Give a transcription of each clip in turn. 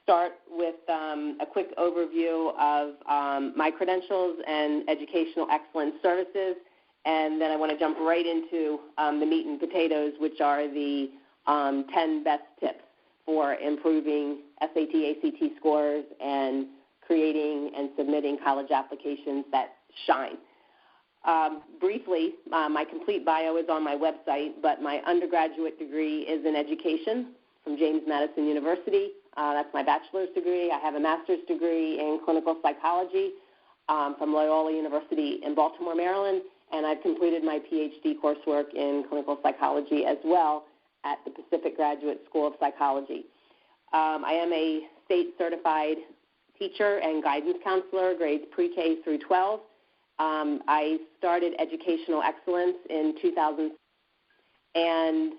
start with a quick overview of my credentials and educational excellence services, and then I want to jump right into the meat and potatoes, which are the 10 best tips for improving SAT, ACT scores and creating and submitting college applications that shine. Briefly, my complete bio is on my website, but my undergraduate degree is in education from James Madison University. That's my bachelor's degree. I have a master's degree in clinical psychology from Loyola University in Baltimore, Maryland, and I've completed my PhD coursework in clinical psychology as well at the Pacific Graduate School of Psychology. I am a state certified teacher and guidance counselor, grades pre-K through 12. I started educational excellence in 2000, and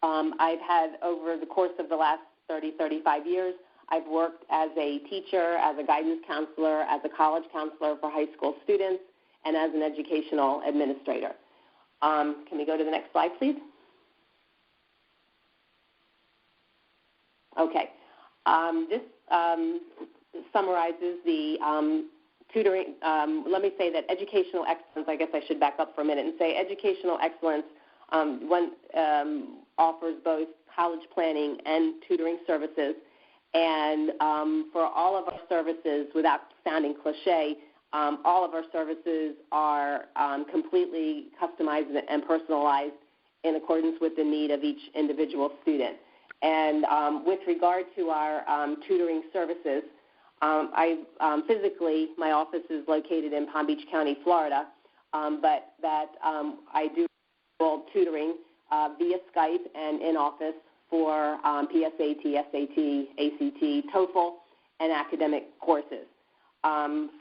I've had, over the course of the last 35 years, I've worked as a teacher, as a guidance counselor, as a college counselor for high school students, and as an educational administrator. Can we go to the next slide, please? Okay. This summarizes the tutoring. Let me say that educational excellence, I guess I should back up for a minute and say educational excellence offers both college planning and tutoring services. And for all of our services, without sounding cliche, all of our services are completely customized and personalized in accordance with the need of each individual student. And with regard to our tutoring services, physically, my office is located in Palm Beach County, Florida, but that I do tutoring via Skype and in office for PSAT, SAT, ACT, TOEFL, and academic courses.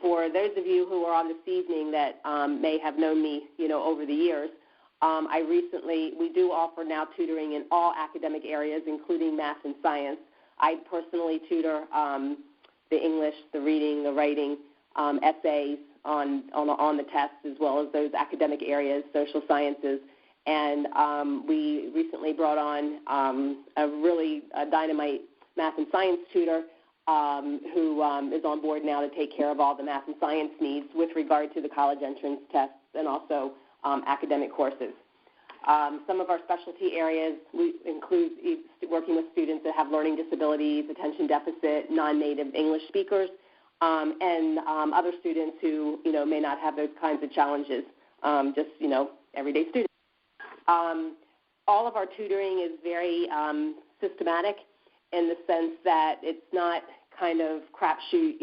For those of you who are on this evening that may have known me, over the years, we do offer now tutoring in all academic areas, including math and science. I personally tutor the English, the reading, the writing, essays on the tests, as well as those academic areas, social sciences. And we recently brought on a really dynamite math and science tutor who is on board now to take care of all the math and science needs with regard to the college entrance tests and also academic courses. Some of our specialty areas include working with students that have learning disabilities, attention deficit, non-native English speakers, and other students who may not have those kinds of challenges, just everyday students. All of our tutoring is very systematic in the sense that it's not kind of crapshoot,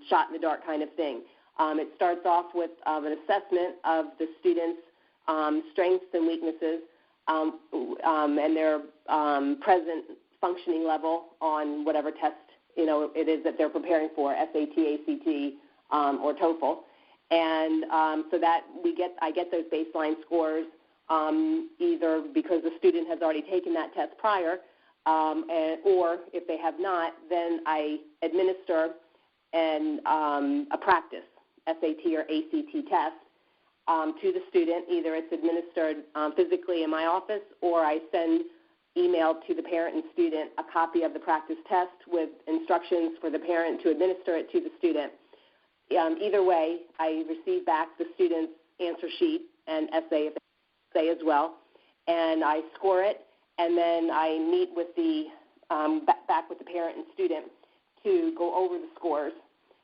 shot in the dark kind of thing. It starts off with an assessment of the students' strengths and weaknesses and their present functioning level on whatever test it is that they're preparing for, SAT, ACT, or TOEFL. And so that I get those baseline scores either because the student has already taken that test prior, or if they have not, then I administer a practice SAT or ACT test to the student. Either it's administered physically in my office, or I send email to the parent and student a copy of the practice test with instructions for the parent to administer it to the student. Either way, I receive back the student's answer sheet and essay as well, and I score it, and then I meet with back with the parent and student to go over the scores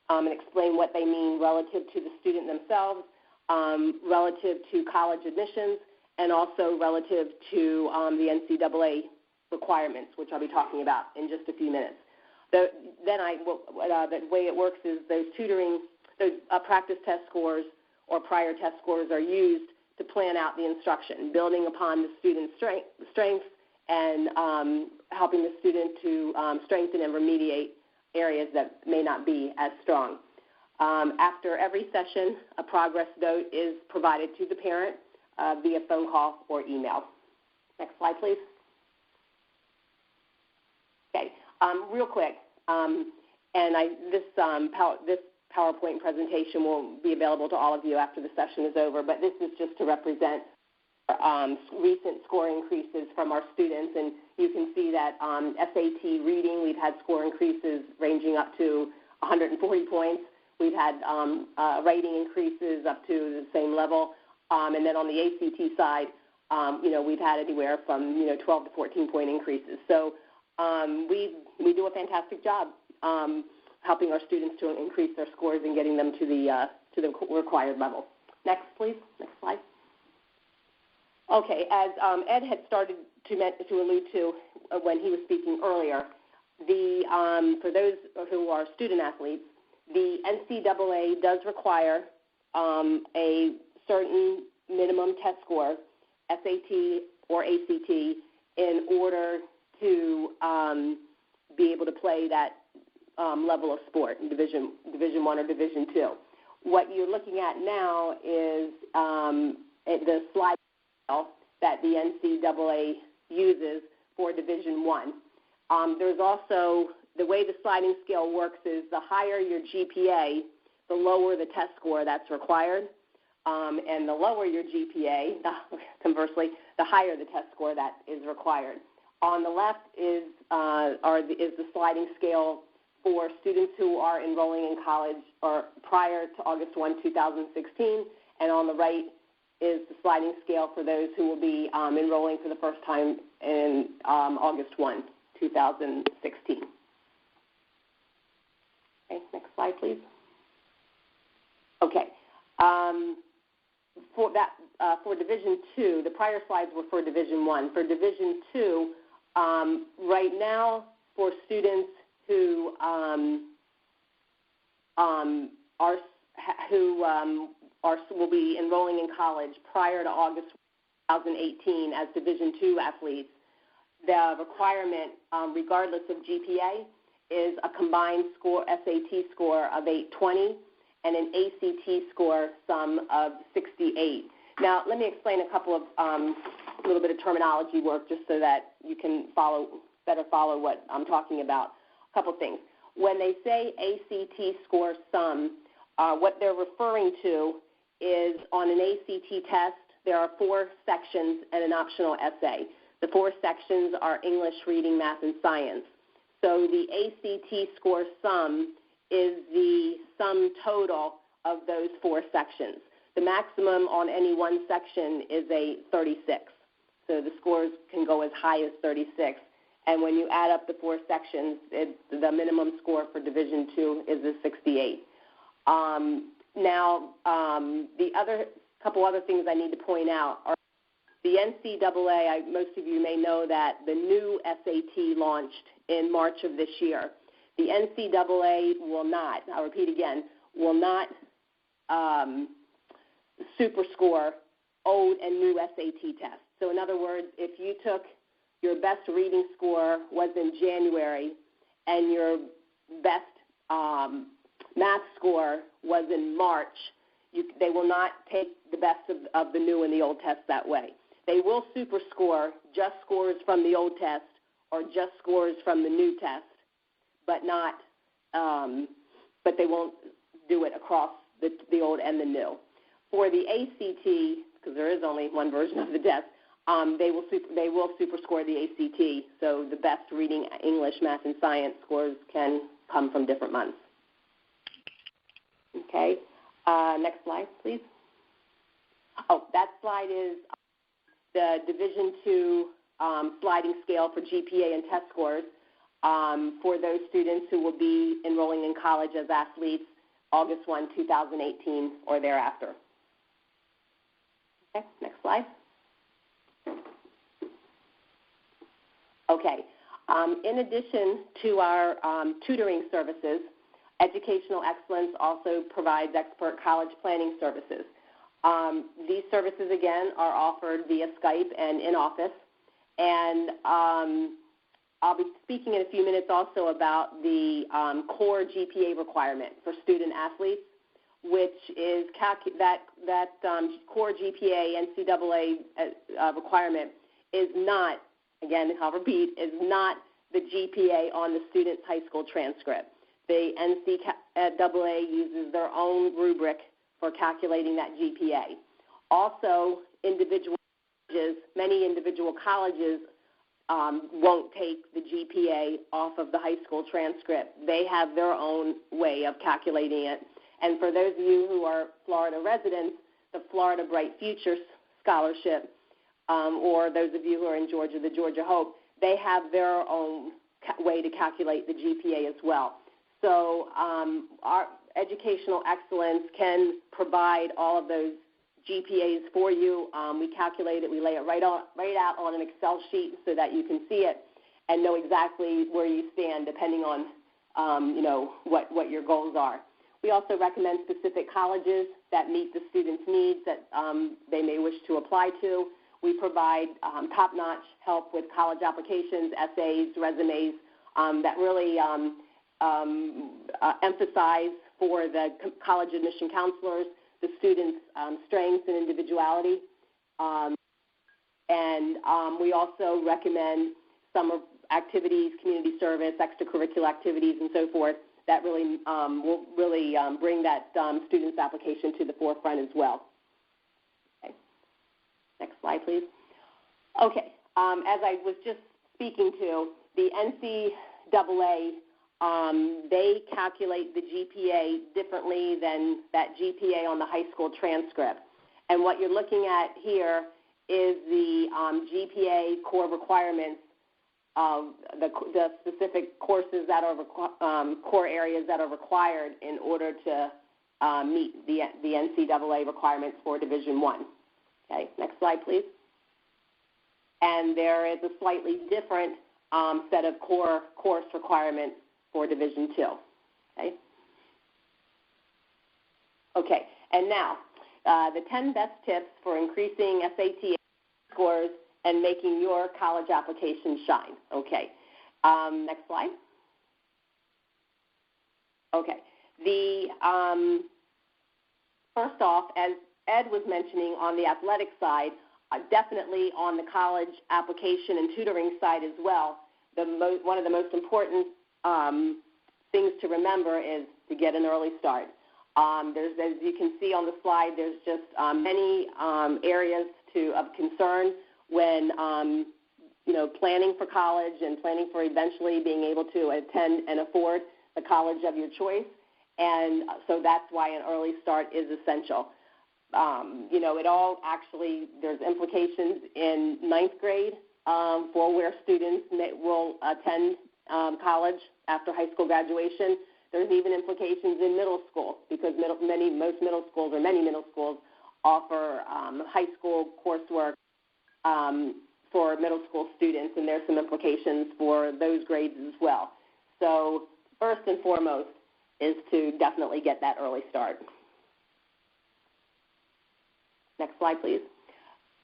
and explain what they mean relative to the student themselves, relative to college admissions, and also relative to the NCAA requirements, which I'll be talking about in just a few minutes. The way it works is those practice test scores or prior test scores are used to plan out the instruction, building upon the student's strengths and helping the student to strengthen and remediate areas that may not be as strong. After every session, a progress note is provided to the parent via phone call or email. Next slide, please. Okay, real quick, this PowerPoint presentation will be available to all of you after the session is over, but this is just to represent recent score increases from our students and you can see that SAT reading, we've had score increases ranging up to 140 points. We've had writing increases up to the same level. And then on the ACT side, we've had anywhere from 12 to 14-point increases. So we do a fantastic job helping our students to increase their scores and getting them to the required level. Next, please. Next slide. Okay, as Ed had started to allude to when he was speaking earlier, for those who are student athletes, the NCAA does require a certain minimum test score, SAT or ACT, in order to be able to play that level of sport in Division I or Division II. What you're looking at now is the slide that the NCAA uses for Division I. There's also, the way the sliding scale works is the higher your GPA, the lower the test score that's required, and the lower your GPA, conversely, the higher the test score that is required. On the left is the sliding scale for students who are enrolling in college or prior to August 1, 2016, and on the right is the sliding scale for those who will be enrolling for the first time in August 1, 2016. Okay, next slide, please. Okay, for Division II, the prior slides were for Division I. For Division II, right now, for students who will be enrolling in college prior to August 2018 as Division II athletes, the requirement, regardless of GPA, is a combined SAT score of 820 and an ACT score sum of 68. Now, let me explain a couple of a little bit of terminology work just so that you can better follow what I'm talking about. A couple things. When they say ACT score sum, what they're referring to is on an ACT test, there are 4 sections and an optional essay. The 4 sections are English, reading, math, and science. So the ACT score sum is the sum total of those 4 sections. The maximum on any one section is a 36. So the scores can go as high as 36. And when you add up the 4 sections, the minimum score for Division II is a 68. Now, the couple other things I need to point out are the NCAA, most of you may know that the new SAT launched in March of this year. The NCAA will not, I'll repeat again, will not superscore old and new SAT tests. So in other words, if you took your best reading score was in January and your best math score was in March, they will not take the best of the new and the old tests that way. They will superscore just scores from the old test or just scores from the new test, but they won't do it across the old and the new. For the ACT, because there is only one version of the test, they will superscore the ACT. So the best reading, English, math, and science scores can come from different months. Okay. Next slide, please. Oh, that slide is the Division II sliding scale for GPA and test scores for those students who will be enrolling in college as athletes August 1, 2018 or thereafter. Okay, next slide. Okay. In addition to our tutoring services, Educational Excellence also provides expert college planning services. These services, again, are offered via Skype and in office. And I'll be speaking in a few minutes also about the core GPA requirement for student athletes, which is that core GPA NCAA requirement is not, again, I'll repeat, is not the GPA on the student's high school transcript. The NCAA uses their own rubric for calculating that GPA. Also, many individual colleges won't take the GPA off of the high school transcript. They have their own way of calculating it. And for those of you who are Florida residents, the Florida Bright Future Scholarship, or those of you who are in Georgia, the Georgia Hope, they have their own way to calculate the GPA as well. So our educational excellence can provide all of those GPAs for you. We calculate it. We lay it right out on an Excel sheet so that you can see it and know exactly where you stand depending on, what your goals are. We also recommend specific colleges that meet the students' needs that they may wish to apply to. We provide top-notch help with college applications, essays, resumes that really emphasize for the college admission counselors the students' strengths and individuality. We also recommend summer activities, community service, extracurricular activities, and so forth that really will really bring that student's application to the forefront as well. Okay. Next slide, please. Okay. As I was just speaking to, the NCAA, they calculate the GPA differently than that GPA on the high school transcript. And what you're looking at here is the GPA core requirements of the specific courses that are core areas that are required in order to meet the NCAA requirements for Division I. Okay, next slide, please. And there is a slightly different set of core course requirements for Division II. Okay, and now the 10 best tips for increasing SAT scores and making your college application shine. Okay, next slide. Okay, first off, as Ed was mentioning on the athletic side, definitely on the college application and tutoring side as well, one of the most important things to remember is to get an early start. There's, as you can see on the slide, there's just many areas of concern when planning for college and planning for eventually being able to attend and afford the college of your choice. And so that's why an early start is essential. It all actually, there's implications in ninth grade for where students will attend college after high school graduation. There's even implications in middle school because many middle schools offer high school coursework for middle school students, and there's some implications for those grades as well. So first and foremost is to definitely get that early start. Next slide, please.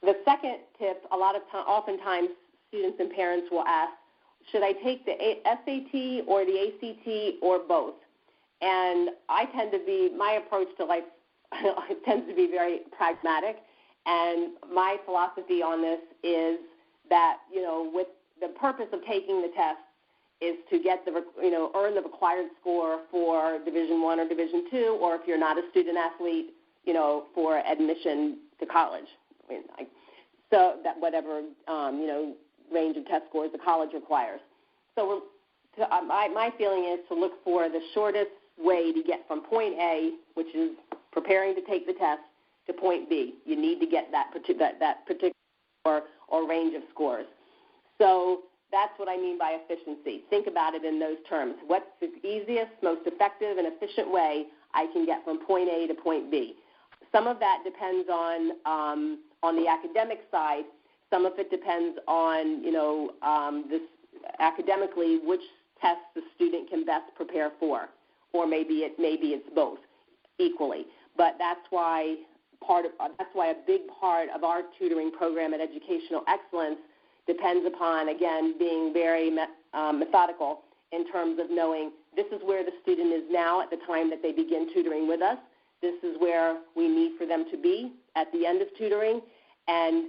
The second tip, oftentimes students and parents will ask, should I take the SAT or the ACT or both? And my approach to life tends to be very pragmatic. And my philosophy on this is that, with the purpose of taking the test is to get earn the required score for Division I or Division II, or if you're not a student athlete, for admission to college. So that whatever, range of test scores the college requires. So my feeling is to look for the shortest way to get from point A, which is preparing to take the test, to point B. You need to get that particular or range of scores. So that's what I mean by efficiency. Think about it in those terms. What's the easiest, most effective, and efficient way I can get from point A to point B? Some of that depends on the academic side. Some of it depends on, this academically which tests the student can best prepare for, or maybe it's both equally. But that's why a big part of our tutoring program at Educational Excellence depends upon, again, being very methodical in terms of knowing this is where the student is now at the time that they begin tutoring with us. This is where we need for them to be at the end of tutoring, and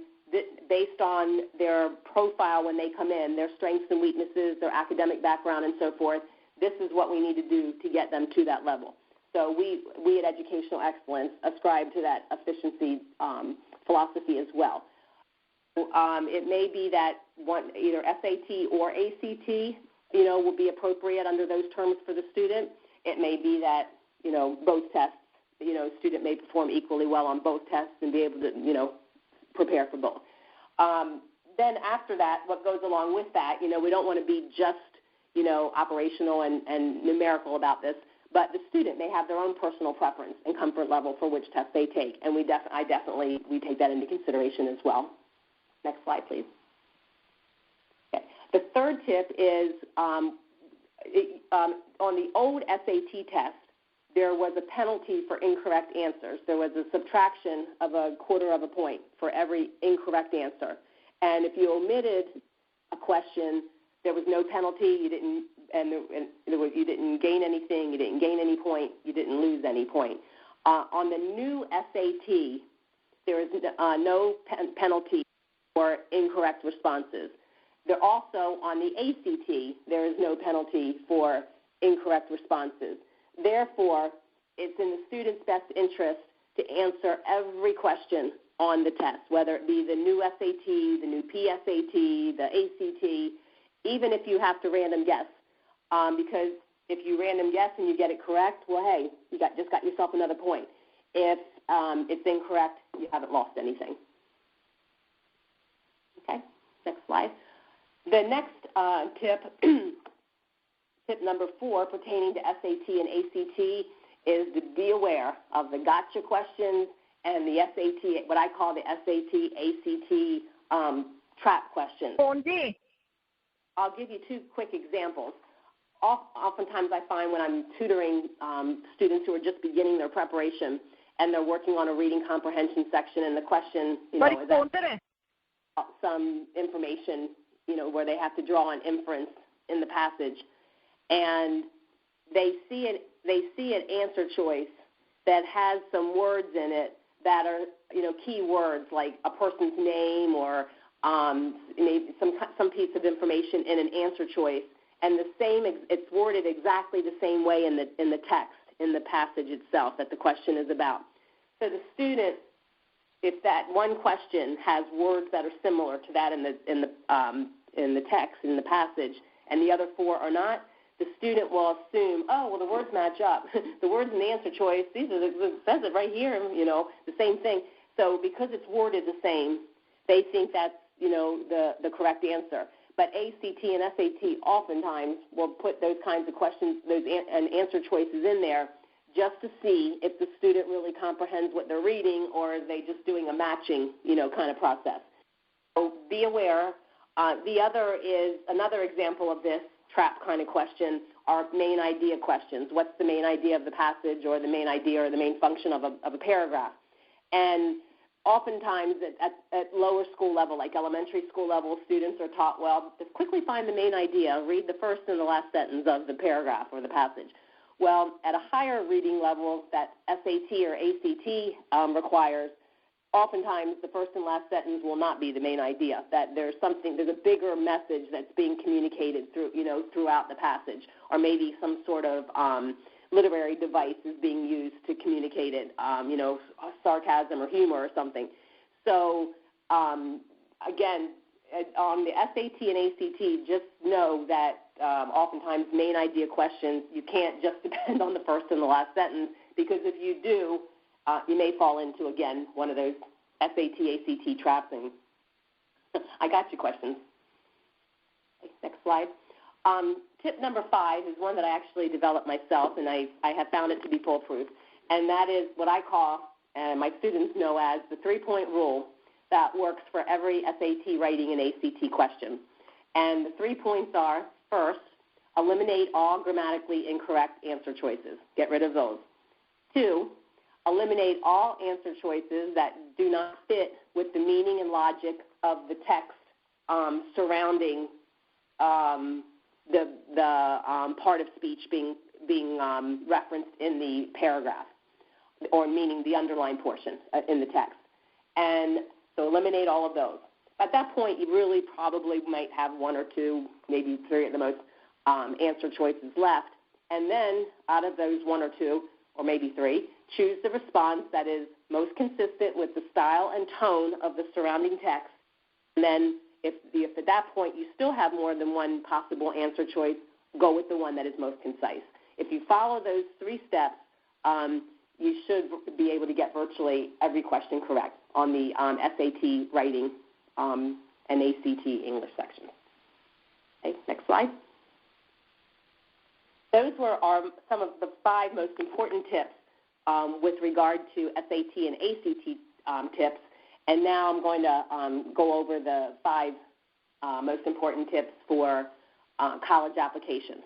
based on their profile when they come in, their strengths and weaknesses, their academic background, and so forth, this is what we need to do to get them to that level. So we at Educational Excellence ascribe to that efficiency philosophy as well. It may be that either SAT or ACT, will be appropriate under those terms for the student. It may be that, both tests, a student may perform equally well on both tests and be able to, prepare for both. Then after that, what goes along with that, we don't want to be just, operational and numerical about this, but the student may have their own personal preference and comfort level for which test they take, and we take that into consideration as well. Next slide, please. Okay. The third tip is on the old SAT test, there was a penalty for incorrect answers. There was a subtraction of 1/4 of a point for every incorrect answer. And if you omitted a question, there was no penalty. You didn't gain anything. You didn't gain any point. You didn't lose any point. On the new SAT, there is no penalty for incorrect responses. There also, on the ACT, there is no penalty for incorrect responses. Therefore, it's in the student's best interest to answer every question on the test, whether it be the new SAT, the new PSAT, the ACT, even if you have to random guess. Because if you random guess and you get it correct, well, hey, you just got yourself another point. If it's incorrect, you haven't lost anything. Okay, next slide. The next tip, tip number 4, pertaining to SAT and ACT, is to be aware of the gotcha questions and the SAT, what I call the SAT, ACT trap questions. I'll give you 2 quick examples. Oftentimes I find when I'm tutoring students who are just beginning their preparation and they're working on a reading comprehension section, and the question, is that some information, where they have to draw an inference in the passage, and they see an answer choice that has some words in it that are, key words like a person's name or maybe some piece of information in an answer choice, and it's worded exactly the same way in the text, in the passage itself that the question is about. So the student, if that one question has words that are similar to that in the text, in the passage, and the other 4 are not, the student will assume, oh, well, the words match up. The words in the answer choice, it says it right here, the same thing. So because it's worded the same, they think that's, the correct answer. But ACT and SAT oftentimes will put those kinds of questions, and answer choices in there just to see if the student really comprehends what they're reading, or are they just doing a matching, kind of process. So be aware. Another example of this trap kind of question are main idea questions. What's the main idea of the passage, or the main idea or the main function of a paragraph? And oftentimes at lower school level, like elementary school level, students are taught, well, just quickly find the main idea, read the first and the last sentence of the paragraph or the passage. Well, at a higher reading level that SAT or ACT requires, oftentimes the first and last sentence will not be the main idea, that there's a bigger message that's being communicated throughout the passage, or maybe some sort of literary device is being used to communicate it, sarcasm or humor or something. So, again, on the SAT and ACT, just know that oftentimes main idea questions, you can't just depend on the first and the last sentence, because if you do, you may fall into, again, one of those SAT, ACT traps. And I got your questions. Okay, next slide. Tip number 5 is one that I actually developed myself, and I have found it to be foolproof, and that is what I call, and my students know as, the 3-point rule that works for every SAT writing and ACT question. And the 3 points are, first, eliminate all grammatically incorrect answer choices. Get rid of those. 2, eliminate all answer choices that do not fit with the meaning and logic of the text surrounding the part of speech being referenced in the paragraph, or meaning the underlined portion in the text. And so eliminate all of those. At that point, you really probably might have 1 or 2, maybe 3 at the most, answer choices left. And then out of those 1 or 2, or maybe 3, choose the response that is most consistent with the style and tone of the surrounding text And then if at that point you still have more than one possible answer choice, go with the one that is most concise. If you follow those 3 steps, you should be able to get virtually every question correct on the SAT writing and ACT English sections. Okay, next slide. Those were some of the 5 most important tips with regard to SAT and ACT tips. And now I'm going to go over the 5 most important tips for college applications.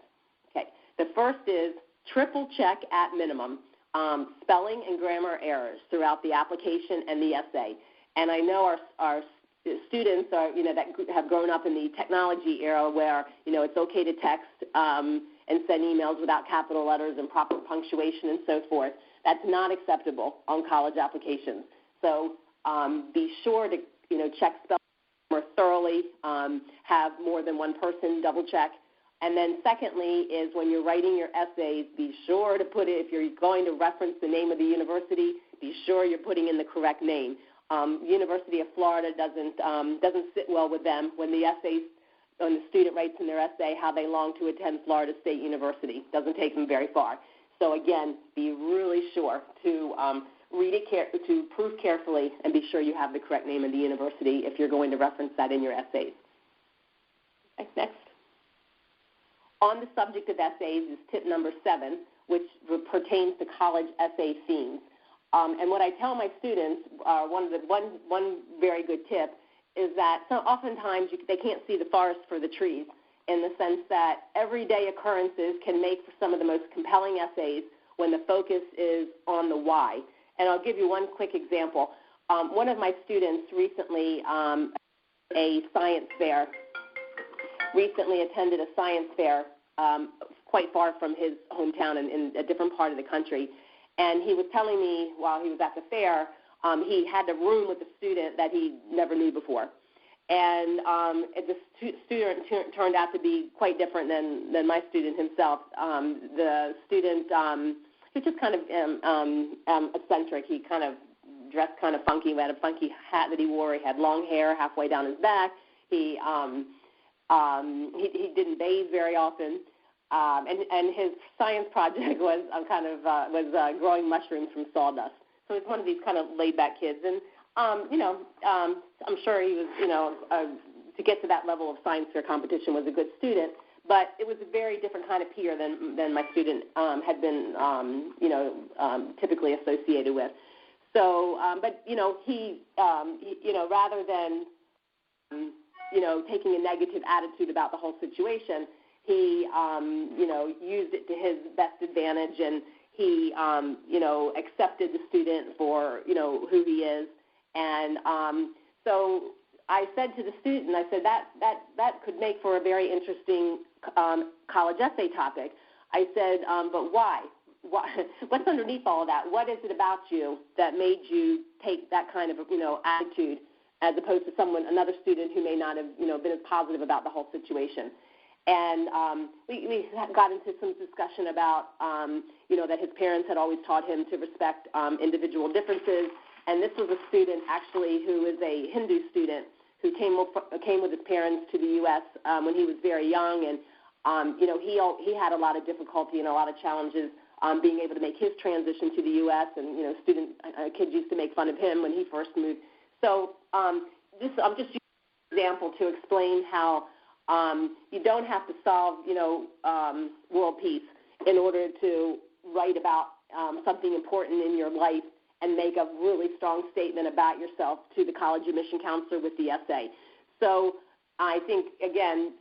Okay, the first is triple check at minimum spelling and grammar errors throughout the application and the essay. And I know our students are, that have grown up in the technology era where, it's okay to text and send emails without capital letters and proper punctuation and so forth. That's not acceptable on college applications. So be sure to, check spelling more thoroughly, have more than one person double check. And then secondly is when you're writing your essays, be sure to put it, if you're going to reference the name of the university, be sure you're putting in the correct name. University of Florida doesn't sit well with them when the student writes in their essay how they long to attend Florida State University. Doesn't take them very far. So again, be really sure to read it to prove carefully and be sure you have the correct name of the university if you're going to reference that in your essays. Okay, next. On the subject of essays is tip number 7, which pertains to college essay themes. And what I tell my students, one very good tip is that oftentimes they can't see the forest for the trees, in the sense that everyday occurrences can make for some of the most compelling essays when the focus is on the why. And I'll give you one quick example. One of my students recently attended a science fair quite far from his hometown in a different part of the country. And he was telling me while he was at the fair, he had a room with a student that he never knew before. And the student turned out to be quite different than my student himself. The student, he was just kind of eccentric. He kind of dressed kind of funky. He had a funky hat that he wore. He had long hair halfway down his back. He didn't bathe very often. And his science project was growing mushrooms from sawdust. So he's one of these kind of laid-back kids. And, I'm sure he was, to get to that level of science fair competition was a good student. But it was a very different kind of peer than my student had been, typically associated with. So, he rather than, taking a negative attitude about the whole situation, he, used it to his best advantage, and he, accepted the student for, who he is. And so I said to the student, I said, that could make for a very interesting college essay topic. I said, but why? What's underneath all of that? What is it about you that made you take that kind of, attitude, as opposed to another student who may not have, been as positive about the whole situation? And we got into some discussion about, that his parents had always taught him to respect individual differences. And this was a student, actually, who is a Hindu student who came with his parents to the U.S. When he was very young. And, he had a lot of difficulty and a lot of challenges being able to make his transition to the U.S. And, kids used to make fun of him when he first moved. So I'm just using an example to explain how you don't have to solve, world peace in order to write about something important in your life and make a really strong statement about yourself to the college admission counselor with the essay. So I think, again,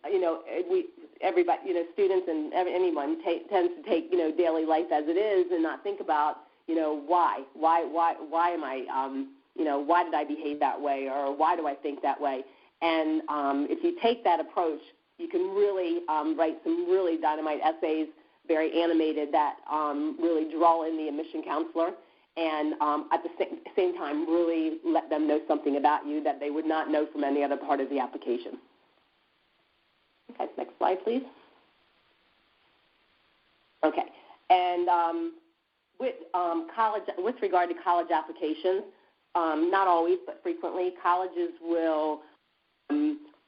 everybody, students and anyone tends to take, daily life as it is and not think about, why am I, why did I behave that way, or why do I think that way? And if you take that approach, you can really write some really dynamite essays, very animated, that really draw in the admission counselor, and at the same time really let them know something about you that they would not know from any other part of the application. Okay, next slide, please. Okay, and with regard to college applications, not always, but frequently, colleges will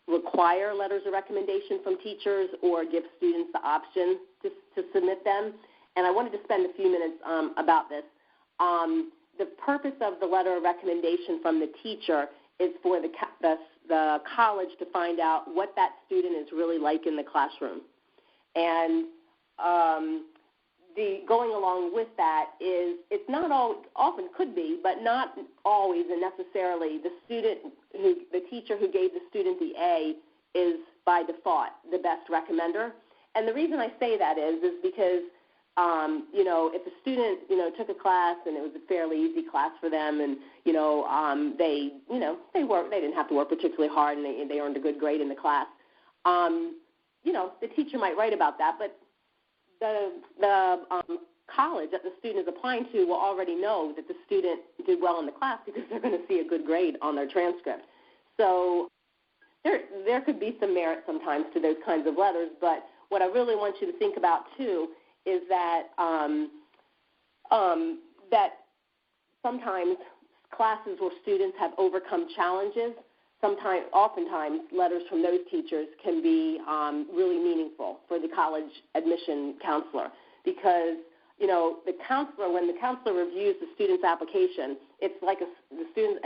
require letters of recommendation from teachers or give students the option to submit them. And I wanted to spend a few minutes about this. The purpose of the letter of recommendation from the teacher is for the college to find out what that student is really like in the classroom. And going along with that is it's not all, often could be, but not always and necessarily the teacher who gave the student the A is by default the best recommender. And the reason I say that is because if a student, took a class and it was a fairly easy class for them, and they didn't have to work particularly hard, and they earned a good grade in the class. The teacher might write about that, but the college that the student is applying to will already know that the student did well in the class because they're going to see a good grade on their transcript. So there could be some merit sometimes to those kinds of letters, but what I really want you to think about too is that that sometimes classes where students have overcome challenges, oftentimes letters from those teachers can be really meaningful for the college admission counselor because, the counselor, when the counselor reviews the student's application, it's like the student,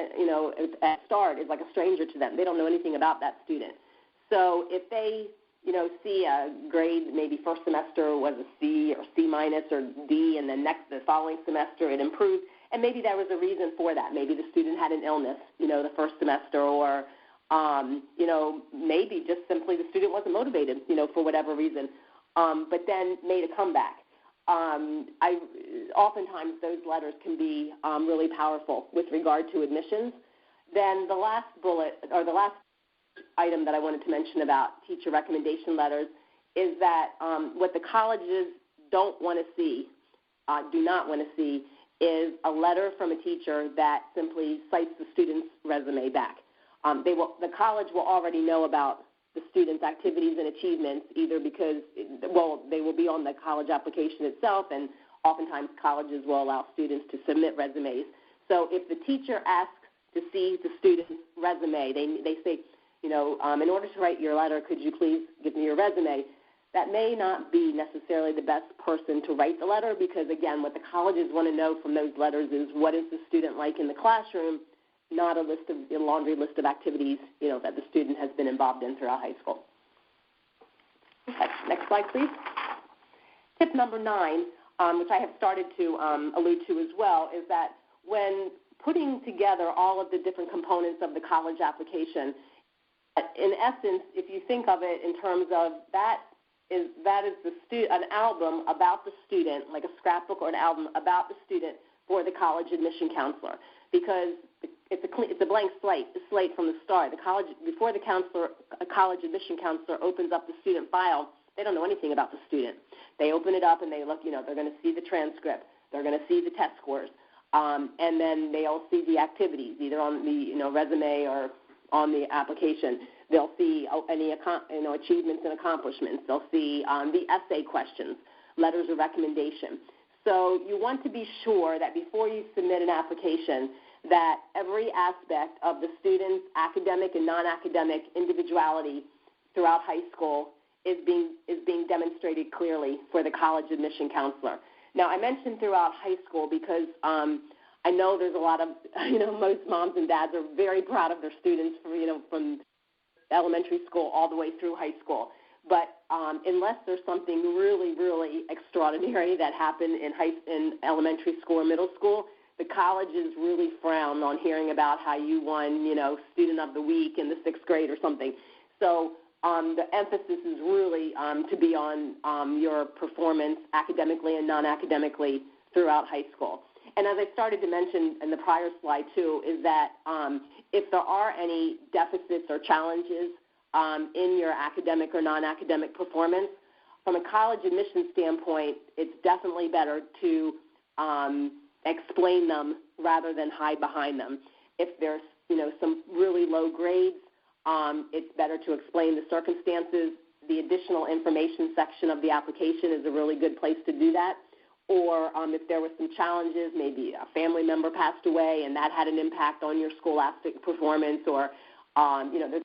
at start is like a stranger to them. They don't know anything about that student. So if they see a grade, maybe first semester was a C or C minus or D, and then the following semester it improved, and maybe there was a reason for that. Maybe the student had an illness, the first semester, or, maybe just simply the student wasn't motivated, for whatever reason, but then made a comeback. Oftentimes those letters can be really powerful with regard to admissions. Then the last bullet, or the last item that I wanted to mention about teacher recommendation letters is that what the colleges don't want to see, do not want to see, is a letter from a teacher that simply cites the student's resume back. The college will already know about the student's activities and achievements, either because, they will be on the college application itself, and oftentimes colleges will allow students to submit resumes. So if the teacher asks to see the student's resume, they say, in order to write your letter, could you please give me your resume? That may not be necessarily the best person to write the letter because, again, what the colleges want to know from those letters is what is the student like in the classroom, not a laundry list of activities, that the student has been involved in throughout high school. Okay, next slide, please. Tip number 9, which I have started to allude to as well, is that when putting together all of the different components of the college application, in essence, if you think of it in terms of that is an album about the student, like a scrapbook or an album about the student for the college admission counselor, because it's a blank slate from the start. Before a college admission counselor opens up the student file, they don't know anything about the student. They open it up and they look, they're going to see the transcript, they're going to see the test scores, and then they'll see the activities, either on the resume or on the application. They'll see any achievements and accomplishments. They'll see the essay questions, letters of recommendation. So you want to be sure that before you submit an application that every aspect of the student's academic and non-academic individuality throughout high school is being demonstrated clearly for the college admission counselor. Now, I mentioned throughout high school because I know there's a lot of, most moms and dads are very proud of their students from elementary school all the way through high school. But unless there's something really, really extraordinary that happened in elementary school or middle school, the colleges really frown on hearing about how you won, student of the week in the 6th grade or something. So the emphasis is really to be on your performance academically and non-academically throughout high school. And as I started to mention in the prior slide, too, is that if there are any deficits or challenges in your academic or non-academic performance, from a college admission standpoint, it's definitely better to explain them rather than hide behind them. If there's, some really low grades, it's better to explain the circumstances. The additional information section of the application is a really good place to do that. Or if there were some challenges, maybe a family member passed away and that had an impact on your scholastic performance, or there's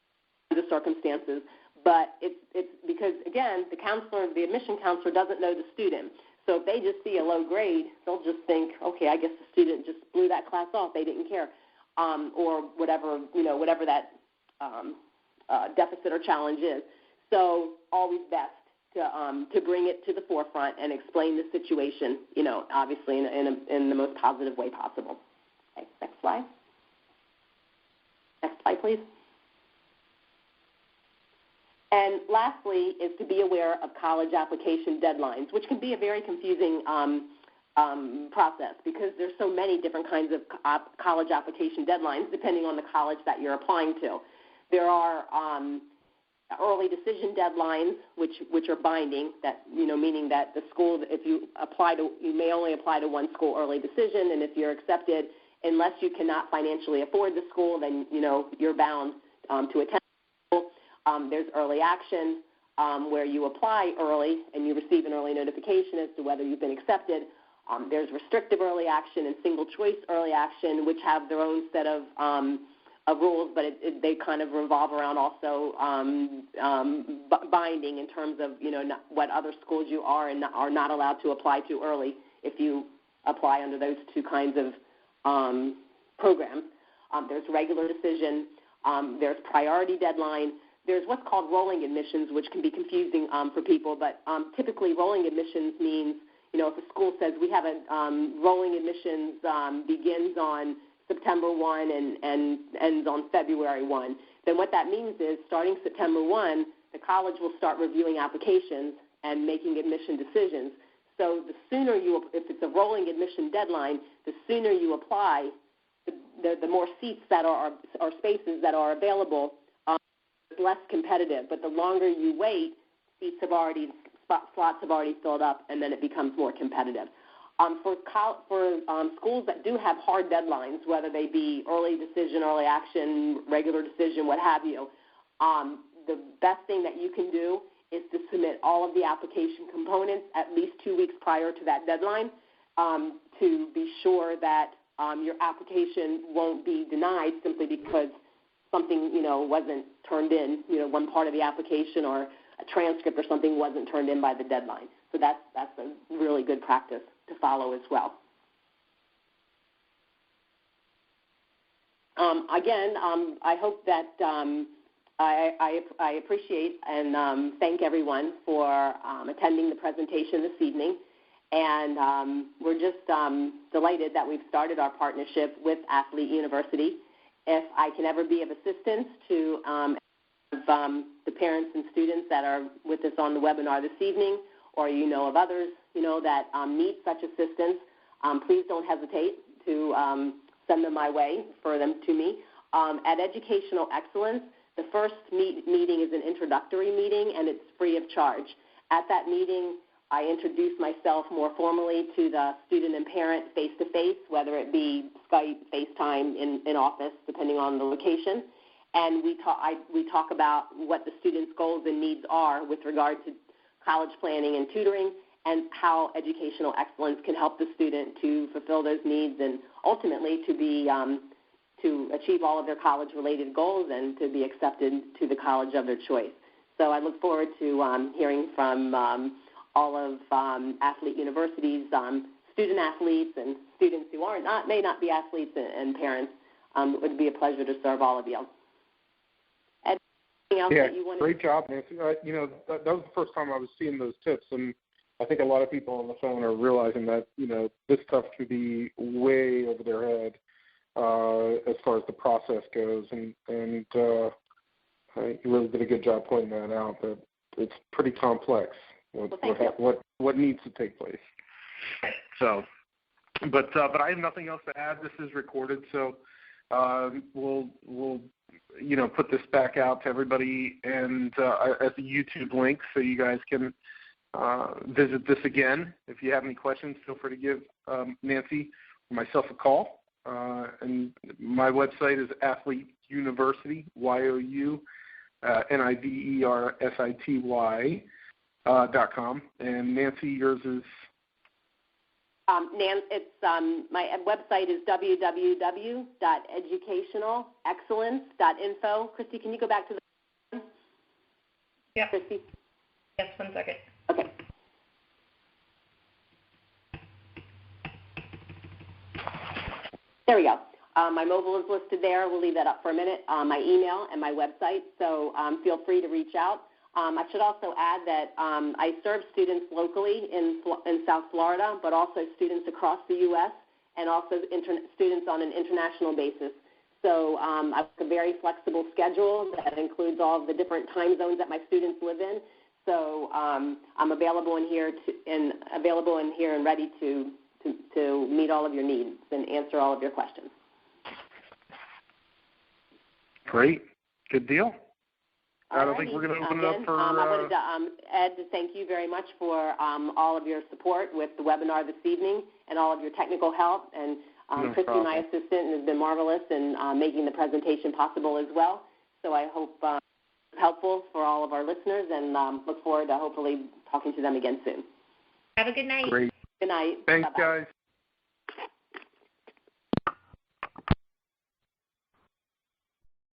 the circumstances. But it's because, again, the admission counselor doesn't know the student. So if they just see a low grade, they'll just think, okay, I guess the student just blew that class off. They didn't care, or whatever that deficit or challenge is. So always best to bring it to the forefront and explain the situation, obviously in the most positive way possible. Okay, next slide. Next slide, please. And lastly is to be aware of college application deadlines, which can be a very confusing process because there's so many different kinds of college application deadlines depending on the college that you're applying to. There are early decision deadlines, which are binding, that meaning that the school, if you may only apply to one school early decision, and if you're accepted, unless you cannot financially afford the school, then you're bound to attend the school. There's early action, where you apply early and you receive an early notification as to whether you've been accepted. There's restrictive early action and single choice early action, which have their own set of rules, but they kind of revolve around also binding in terms of what other schools you are and are not allowed to apply to early if you apply under those two kinds of programs. There's regular decision. There's priority deadline. There's what's called rolling admissions, which can be confusing for people, but typically rolling admissions means, if a school says we have a rolling admissions begins on September 1 and ends on February 1, then what that means is starting September 1, the college will start reviewing applications and making admission decisions. So the sooner if it's a rolling admission deadline, the sooner you apply, the more seats that are spaces that are available. It's less competitive, but the longer you wait, slots have already filled up, and then it becomes more competitive. For schools that do have hard deadlines, whether they be early decision, early action, regular decision, what have you, the best thing that you can do is to submit all of the application components at least 2 weeks prior to that deadline to be sure that your application won't be denied simply because something, wasn't turned in, one part of the application or a transcript or something wasn't turned in by the deadline. So that's a really good practice to follow as well. I hope that I appreciate and thank everyone for attending the presentation this evening. And we're just delighted that we've started our partnership with YOUniversity. If I can ever be of assistance to the parents and students that are with us on the webinar this evening, or of others, that need such assistance, please don't hesitate to send them my way, refer them to me. At Educational Excellence, the first meeting is an introductory meeting, and it's free of charge. At that meeting, I introduce myself more formally to the student and parent face-to-face, whether it be Skype, FaceTime, in office, depending on the location. And we talk about what the student's goals and needs are with regard to college planning and tutoring, and how Educational Excellence can help the student to fulfill those needs and ultimately to achieve all of their college-related goals and to be accepted to the college of their choice. So I look forward to hearing from all of YOUniversity's student athletes and students who may not be athletes and parents. It would be a pleasure to serve all of you. Ed, anything else that you want to... Great job, Nancy. That was the first time I was seeing those tips, and I think a lot of people on the phone are realizing that, this stuff can be way over their head as far as the process goes, and you really did a good job pointing that out, that it's pretty complex what needs to take place. So, but I have nothing else to add. This is recorded, so we'll put this back out to everybody and as a YouTube link, so you guys can visit this again. If you have any questions, feel free to give Nancy or myself a call. And my website is YOUniversity, YOUniversity.com. And Nancy, yours is? My website is www.educationalexcellence.info. Christy, can you go back to the Yep. Christy? Yes, 1 second. Okay. There we go. My mobile is listed there. We'll leave that up for a minute. My email and my website, so feel free to reach out. I should also add that I serve students locally in South Florida, but also students across the U.S. and also students on an international basis. So I have a very flexible schedule that includes all of the different time zones that my students live in. So I'm available in here and ready to meet all of your needs and answer all of your questions. Great. Good deal. I don't Alrighty. think we're going to open it up for... I wanted to, Ed, to thank you very much for all of your support with the webinar this evening and all of your technical help. And Christy, my assistant, has been marvelous in making the presentation possible as well. So I hope it's helpful for all of our listeners, and look forward to hopefully talking to them again soon. Have a good night. Great. Good night. Thanks, Bye-bye. guys.